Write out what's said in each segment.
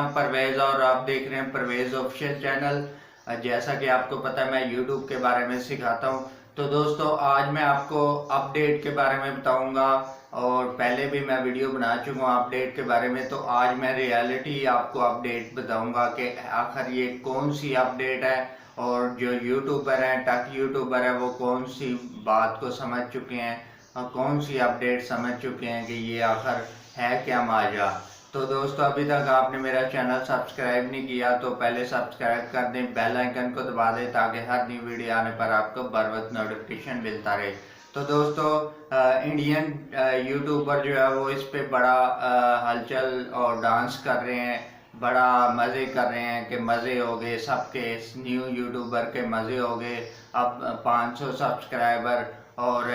नाम परवेज़ और आप देख रहे हैं परवेज़ ऑफिशियल चैनल। जैसा कि आपको पता है मैं यूट्यूब के बारे में सिखाता हूं। तो दोस्तों आज मैं आपको अपडेट के बारे में बताऊंगा और पहले भी मैं वीडियो बना चुका हूं अपडेट के बारे में। तो आज मैं रियलिटी आपको अपडेट बताऊंगा कि आखिर ये कौन सी अपडेट है और जो यूट्यूबर हैं टेक यूट्यूबर है वो कौन सी बात को समझ चुके हैं और कौन सी अपडेट समझ चुके हैं कि ये आखिर है क्या माजरा। तो दोस्तों अभी तक आपने मेरा चैनल सब्सक्राइब नहीं किया तो पहले सब्सक्राइब कर दें, बेल आइकन को दबा दें ताकि हर नई वीडियो आने पर आपको बर वक्त नोटिफिकेशन मिलता रहे। तो दोस्तों इंडियन यूट्यूबर जो है वो इस पे बड़ा हलचल और डांस कर रहे हैं, बड़ा मज़े कर रहे हैं कि मज़े हो गए सबके, न्यू यूट्यूबर के मज़े हो गए। अब 500 सब्सक्राइबर और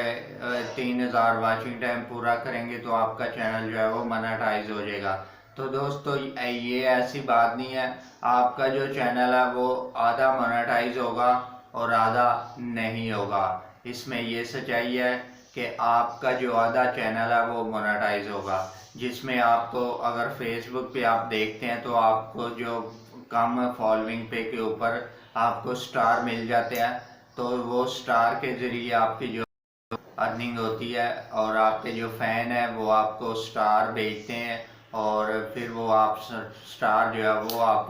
3000 वाचिंग टाइम पूरा करेंगे तो आपका चैनल जो है वो मोनेटाइज हो जाएगा। तो दोस्तों ये ऐसी बात नहीं है, आपका जो चैनल है वो आधा मोनेटाइज होगा और आधा नहीं होगा। इसमें ये सच्चाई है कि आपका जो आधा चैनल है वो मोनेटाइज होगा, जिसमें आपको अगर फेसबुक पे आप देखते हैं तो आपको जो कम फॉलोइंग पे के ऊपर आपको स्टार मिल जाते हैं। तो वो स्टार के ज़रिए आपकी जो अर्निंग होती है और आपके जो फ़ैन है वो आपको स्टार भेजते हैं और फिर वो आप स्टार जो है वो आप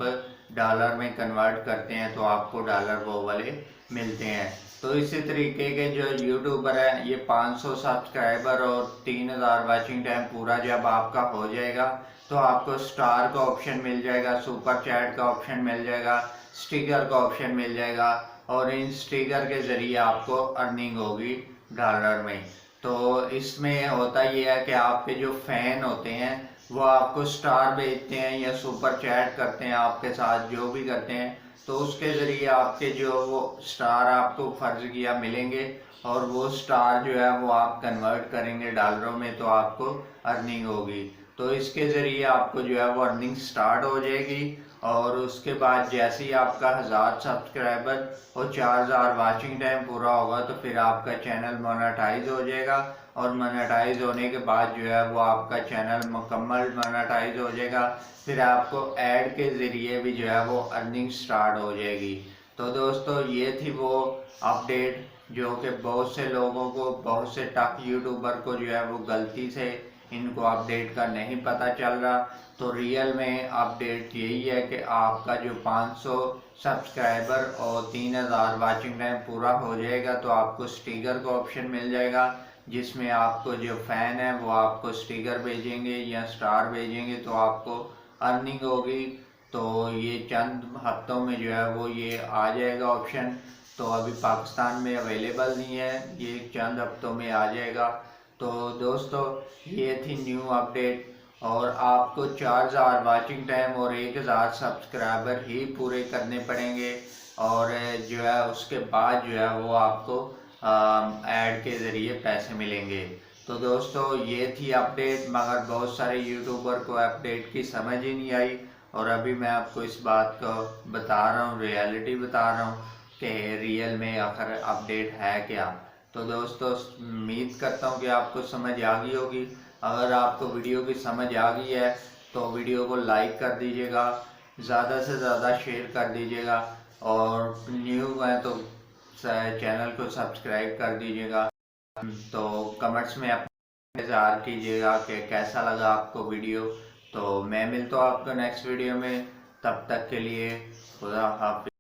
डॉलर में कन्वर्ट करते हैं तो आपको डॉलर वो वाले मिलते हैं। तो इसी तरीके के जो यूट्यूबर है ये 500 सब्सक्राइबर और 3000 वाचिंग टाइम पूरा जब आपका हो जाएगा तो आपको स्टार का ऑप्शन मिल जाएगा, सुपर चैट का ऑप्शन मिल जाएगा, स्टिकर का ऑप्शन मिल जाएगा और इन स्टिकर के ज़रिए आपको अर्निंग होगी डॉलर में। तो इसमें होता ये है कि आपके जो फ़ैन होते हैं वो आपको स्टार भेजते हैं या सुपर चैट करते हैं, आपके साथ जो भी करते हैं तो उसके ज़रिए आपके जो वो स्टार आपको फ़र्ज किया मिलेंगे और वो स्टार जो है वो आप कन्वर्ट करेंगे डॉलरों में तो आपको अर्निंग होगी। तो इसके ज़रिए आपको जो है वो अर्निंग स्टार्ट हो जाएगी और उसके बाद जैसे ही आपका 1000 सब्सक्राइबर और 4000 वाचिंग टाइम पूरा होगा तो फिर आपका चैनल मोनेटाइज हो जाएगा और मोनेटाइज होने के बाद जो है वो आपका चैनल मुकम्मल मोनेटाइज हो जाएगा। फिर आपको ऐड के ज़रिए भी जो है वो अर्निंग स्टार्ट हो जाएगी। तो दोस्तों ये थी वो अपडेट जो कि बहुत से लोगों को, बहुत से टॉप यूट्यूबर को जो है वो गलती से इनको अपडेट का नहीं पता चल रहा। तो रियल में अपडेट यही है कि आपका जो 500 सब्सक्राइबर और 3000 वाचिंग टाइम पूरा हो जाएगा तो आपको स्टिकर का ऑप्शन मिल जाएगा, जिसमें आपको जो फ़ैन है वो आपको स्टिकर भेजेंगे या स्टार भेजेंगे तो आपको अर्निंग होगी। तो ये चंद हफ्तों में जो है वो ये आ जाएगा ऑप्शन। तो अभी पाकिस्तान में अवेलेबल नहीं है, ये चंद हफ्तों में आ जाएगा। तो दोस्तों ये थी न्यू अपडेट और आपको 4000 वाचिंग टाइम और 1000 सब्सक्राइबर ही पूरे करने पड़ेंगे और जो है उसके बाद जो है वो आपको ऐड के ज़रिए पैसे मिलेंगे। तो दोस्तों ये थी अपडेट, मगर बहुत सारे यूट्यूबर को अपडेट की समझ ही नहीं आई और अभी मैं आपको इस बात को बता रहा हूँ, रियलिटी बता रहा हूँ कि रियल में आखिर अपडेट है क्या। तो दोस्तों उम्मीद करता हूँ कि आपको समझ आ गई होगी। अगर आपको वीडियो की समझ आ गई है तो वीडियो को लाइक कर दीजिएगा, ज़्यादा से ज़्यादा शेयर कर दीजिएगा और न्यू है तो चैनल को सब्सक्राइब कर दीजिएगा। तो कमेंट्स में अपना इज़हार कीजिएगा कि कैसा लगा आपको वीडियो। तो मैं मिलता हूँ आपको नेक्स्ट वीडियो में, तब तक के लिए खुदा हाफिज़।